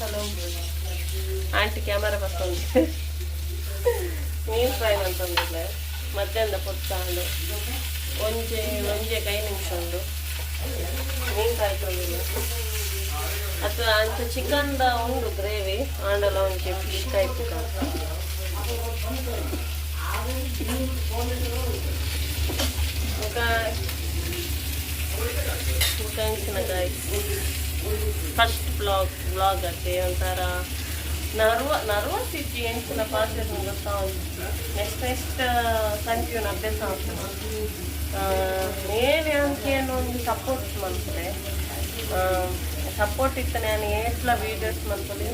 hello aunty camera ಬರ್ಕೊಂಡು ಮೀನು fry ಅಂತಂದಿಲ್ಲ ಮಧ್ಯಾಹ್ನದ ಪುಟ್ಟಾಂಡು ಒಂಜೆ ಕೈ ನಿಮಿಷ ಉಂಡು ಮೀನು ಫ್ರೈ ತಂದಿಲ್ಲ ಅಥವಾ ಅಂಚ ಚಿಕನ್ದ ಉಂಡು ಗ್ರೇವಿ ಆಂಡಲ ಒಂಚೆ ಫಿಶ್ ಟೈಪ್ ಮೆಣಸಿನಕಾಯಿ ಫಸ್ಟ್ ಬ್ಲಾಗ್ ಅತ್ತೆ ಒಂಥರ ನರ್ವಸ್ ಇತ್ತು ಎಂಚಿನ ಪಾಸಸ್ ಗೊತ್ತಾ ನೆಕ್ಸ್ಟ್ ಕಂಟಿನ್ಯೂ ಅಭ್ಯಾಸ ಆಗ್ತದೆ ಏನೇ ಅಂತ ಒಂದು ಸಪೋರ್ಟ್ ಮಾಡ್ತಾರೆ ಸಪೋರ್ಟ್ ಇತ್ತು ನಾನು ಏಟ್ಲ ವೀಡಿಯೋಸ್ ಮಾಡ್ಕೊಳ್ಳಿ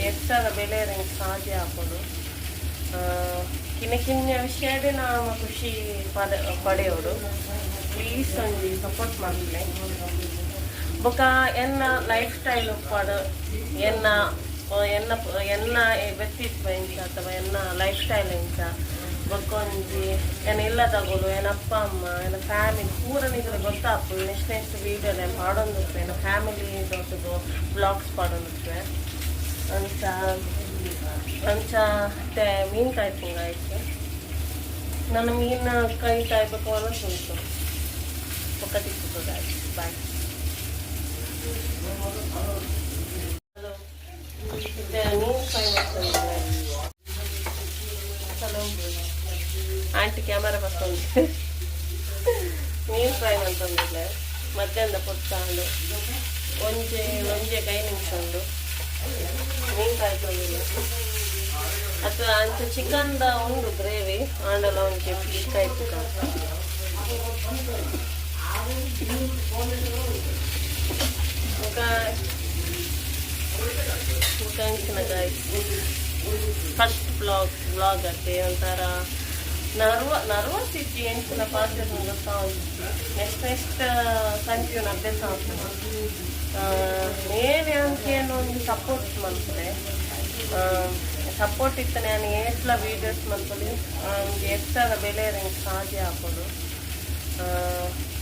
ಎಷ್ಟಾದ ಬೆಲೆ ನಂಗೆ ಸಾಧ್ಯ ಆಗ್ಬೋದು ಕಿನ್ನ ವಿಷಯದೇ ನಾವು ಖುಷಿ ಪಡೆಯೋರು ಪ್ಲೀಸ್ ಒಂದು ಸಪೋರ್ಟ್ ಮಾಡ್ತೀನಿ ಬೊಕ ಎನ್ನ ಲೈಫ್ ಸ್ಟೈಲ್ ಪಡ ಎನ್ನ ವ್ಯಕ್ತಿತ್ವ ಇಂಚ ಅಥವಾ ಎನ್ನ ಲೈಫ್ ಸ್ಟೈಲ್ ಇಂಚ ಬೊಕ್ಕೊಂಜಿ ಎನ್ನ ಇಲ್ಲ ತಗೊಳ್ಳು ಎನ್ನ ಅಪ್ಪ ಅಮ್ಮ ಎನ್ನ ಫ್ಯಾಮಿಲಿ ಪೂರ ನಿದ್ರೆ ಗೊತ್ತಾಪು ನೆಕ್ಸ್ಟ್ ವೀಡಿಯೋಲೆ ಪಾಡೊಂದಿರ್ತವೆ ಎನ್ನ ಫ್ಯಾಮಿಲಿ ದೊಡ್ಡದು ಬ್ಲಾಗ್ಸ್ ಪಾಡೊಂದಿರ್ತವೆ ಅಂಚ ಮೀನು ಕಾಯ್ಪಂಗ ಆಯ್ತು ನನ್ನ ಮೀನ ಕೈ ಕಾಯ್ಬೇಕು ಅನ್ನೋದು ಉಂಟು ಪಕ್ಕ ತಿಕ್ಕೋದು ಆಯ್ತು ಬಾಯ್ ಹಲೋ ಮೀನು ಫ್ರೈ ಮಾಡ್ಕೊಂಡಿದ್ದೆ ಹಲೋ ಆಂಟಿ ಕ್ಯಾಮರಾ ಬರ್ಕೊಂಡು ಮೀನು ಫ್ರೈ ಅಂತಂದಿಲ್ಲ ಮಧ್ಯಾಹ್ನದ ಪುಟ್ಟಾಂಡು ಒಂಜೆ ಕೈ ನಿಮಿಷ ಉಂಡು ಮೀನು ಫ್ರೈ ತಂದಿಲ್ಲ ಅಥವಾ ಅಂಚ ಚಿಕನ್ದ ಉಂಡು ಗ್ರೇವಿ ಆಂಡಲ ಒಂಚೆ ಫಿಶ್ ಟೈಪ್ ಮೆಣಸಿನಕಾಯಿ ಫಸ್ಟ್ ಬ್ಲಾಗ್ ಅತ್ತೆ ಒಂಥರ ನರ್ವಸ್ ಇತ್ತು ಎಂಚಿನ ಪಾಸಸ್ ಗೊತ್ತಾ ನೆಕ್ಸ್ಟ್ ಕಂಟಿನ್ಯೂ ಅಭ್ಯಾಸ ಆಗ್ತದೆ ಏನೇ ಅಂತ ಒಂದು ಸಪೋರ್ಟ್ ಮಾಡ್ತಾರೆ ಸಪೋರ್ಟ್ ಇತ್ತು ನಾನು ಏಟ್ಲ ವೀಡಿಯೋಸ್ ಮಾಡ್ಕೊಳ್ಳಿ ಎಷ್ಟಾದ ಬೆಲೆ ನಂಗೆ ಸಾಧ್ಯ ಆಗ್ಬೋದು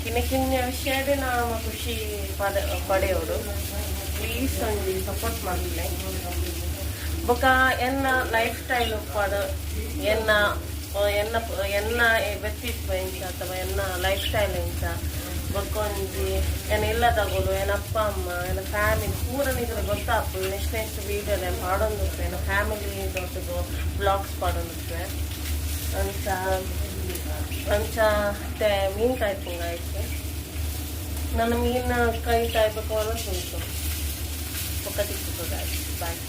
ಕಿನ್ನ ವಿಷಯದೇ ನಾವು ಖುಷಿ ಪಡೆಯೋರು ಪ್ಲೀಸ್ ಒಂದು ಸಪೋರ್ಟ್ ಮಾಡ್ತೀನಿ ಬೊಕ ಎನ್ನ ಲೈಫ್ ಸ್ಟೈಲ್ ಪಡ ಎನ್ನ ವ್ಯಕ್ತಿತ್ವ ಇಂಚ ಅಥವಾ ಎನ್ನ ಲೈಫ್ ಸ್ಟೈಲ್ ಇಂಚ ಬೊಕ್ಕೊಂಜಿ ಎನ್ನ ಇಲ್ಲ ತಗೊಳ್ಳು ಎನ್ನ ಅಪ್ಪ ಅಮ್ಮ ಎನ್ನ ಫ್ಯಾಮಿಲಿ ಪೂರ ನಿದ್ರೆ ಗೊತ್ತಾಪು ನೆಕ್ಸ್ಟ್ ವೀಡಿಯೋಲೆ ಪಾಡೊಂದಿರ್ತವೆ ಎನ್ನ ಫ್ಯಾಮಿಲಿ ದೊಡ್ಡದು ಬ್ಲಾಗ್ಸ್ ಪಾಡೊಂದಿರ್ತವೆ ಅಂಚ ಮೀನು ಕಾಯ್ಪಂಗ ಆಯ್ತು ನನ್ನ ಮೀನ ಕೈ ಕಾಯ್ಬೇಕು ಅನ್ನೋದು ಉಂಟು ಪಕ್ಕ ತಿಕ್ಕೋದು ಆಯ್ತು ಬಾಯ್